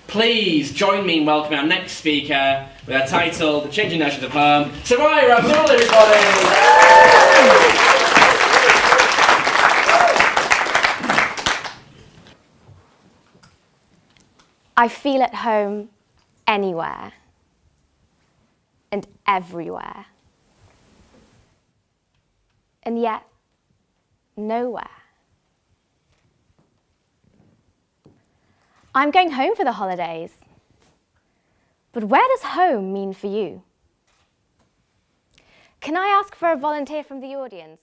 Please join me in welcoming our next speaker with our title, The Changing Notions of Home, Soriyya, Abdool, everybody! I feel at home anywhere and everywhere, and yet nowhere. I'm going home for the holidays, but where does home mean for you? Can I ask for a volunteer from the audience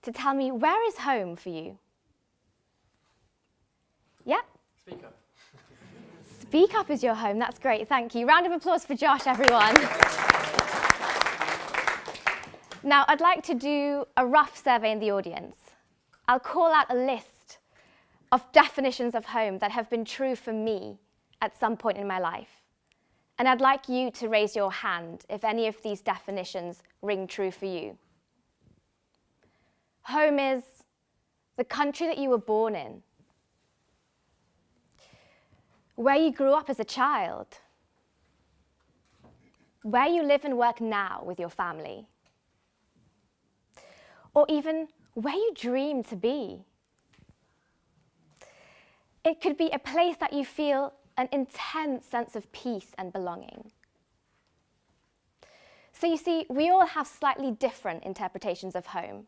to tell me, where is home for you? Yeah? SPEAKup. SPEAKup is your home. That's great. Thank you. Round of applause for Josh, everyone. Now, I'd like to do a rough survey in the audience. I'll call out a list of definitions of home that have been true for me at some point in my life. And I'd like you to raise your hand if any of these definitions ring true for you. Home is the country that you were born in, where you grew up as a child, where you live and work now with your family, or even where you dream to be. It could be a place that you feel an intense sense of peace and belonging. So you see, we all have slightly different interpretations of home.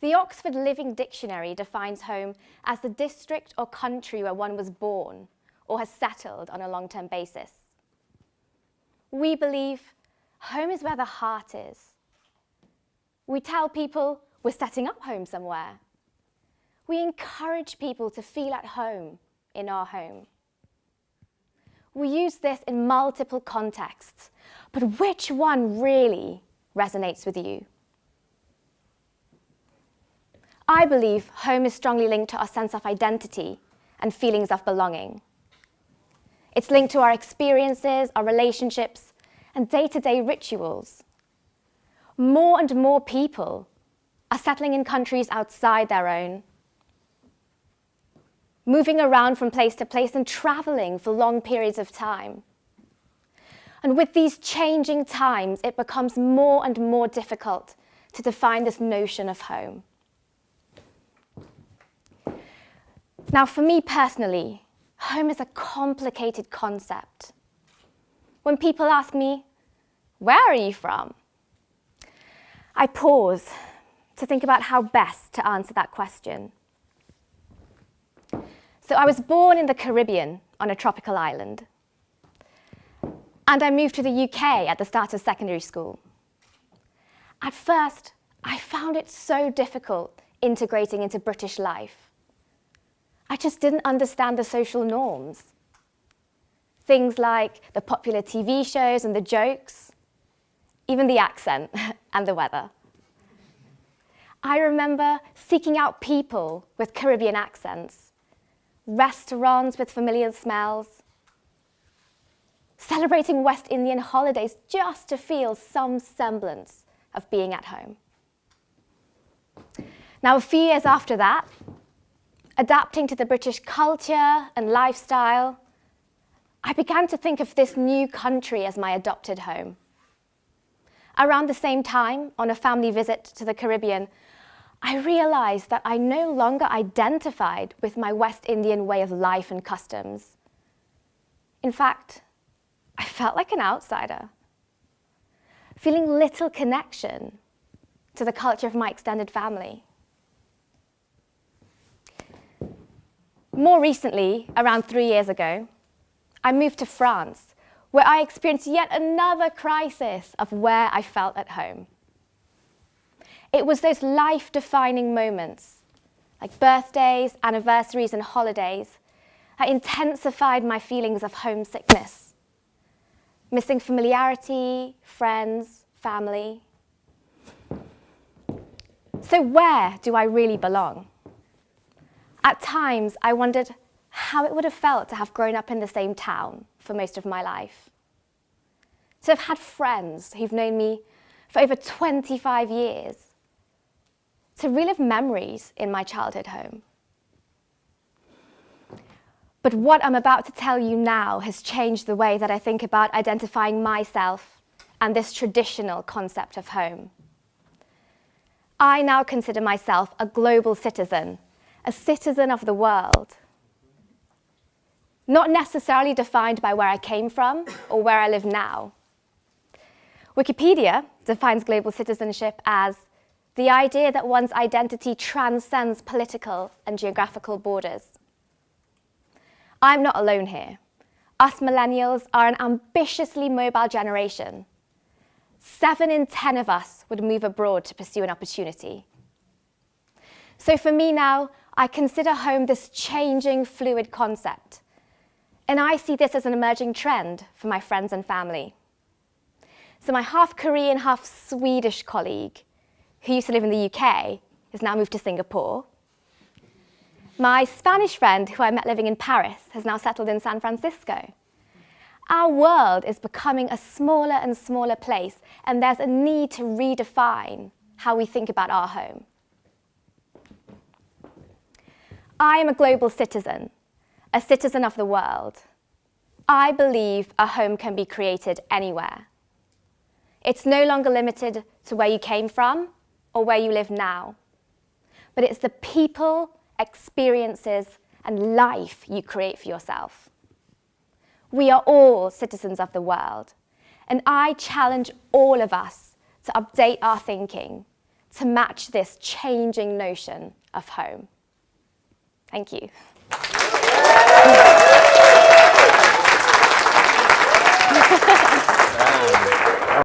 The Oxford Living Dictionary defines home as the district or country where one was born or has settled on a long-term basis. We believe home is where the heart is. We tell people we're setting up home somewhere. We encourage people to feel at home in our home. We use this in multiple contexts, but which one really resonates with you? I believe home is strongly linked to our sense of identity and feelings of belonging. It's linked to our experiences, our relationships, and day-to-day rituals. More and more people are settling in countries outside their own, moving around from place to place and traveling for long periods of time. And with these changing times, it becomes more and more difficult to define this notion of home. Now, for me personally, home is a complicated concept. When people ask me, "Where are you from?" I pause to think about how best to answer that question. So I was born in the Caribbean on a tropical island. And I moved to the UK at the start of secondary school. At first, I found it so difficult integrating into British life. I just didn't understand the social norms. Things like the popular TV shows and the jokes, even the accent and the weather. I remember seeking out people with Caribbean accents, restaurants with familiar smells, celebrating West Indian holidays just to feel some semblance of being at home. Now, a few years after that, adapting to the British culture and lifestyle, I began to think of this new country as my adopted home. Around the same time, on a family visit to the Caribbean, I realized that I no longer identified with my West Indian way of life and customs. In fact, I felt like an outsider, feeling little connection to the culture of my extended family. More recently, around 3 years ago, I moved to France, where I experienced yet another crisis of where I felt at home. It was those life-defining moments, like birthdays, anniversaries, and holidays, that intensified my feelings of homesickness, missing familiarity, friends, family. So where do I really belong? At times, I wondered how it would have felt to have grown up in the same town for most of my life, to have had friends who've known me for over 25 years, to relive memories in my childhood home. But what I'm about to tell you now has changed the way that I think about identifying myself and this traditional concept of home. I now consider myself a global citizen, a citizen of the world. Not necessarily defined by where I came from or where I live now. Wikipedia defines global citizenship as the idea that one's identity transcends political and geographical borders. I'm not alone here. Us millennials are an ambitiously mobile generation. 7 in 10 of us would move abroad to pursue an opportunity. So for me now, I consider home this changing, fluid concept. And I see this as an emerging trend for my friends and family. So my half Korean, half Swedish colleague, who used to live in the UK, has now moved to Singapore. My Spanish friend, who I met living in Paris, has now settled in San Francisco. Our world is becoming a smaller and smaller place, and there's a need to redefine how we think about our home. I am a global citizen, a citizen of the world. I believe a home can be created anywhere. It's no longer limited to where you came from or where you live now, but it's the people, experiences, and life you create for yourself. We are all citizens of the world, and I challenge all of us to update our thinking to match this changing notion of home. Thank you.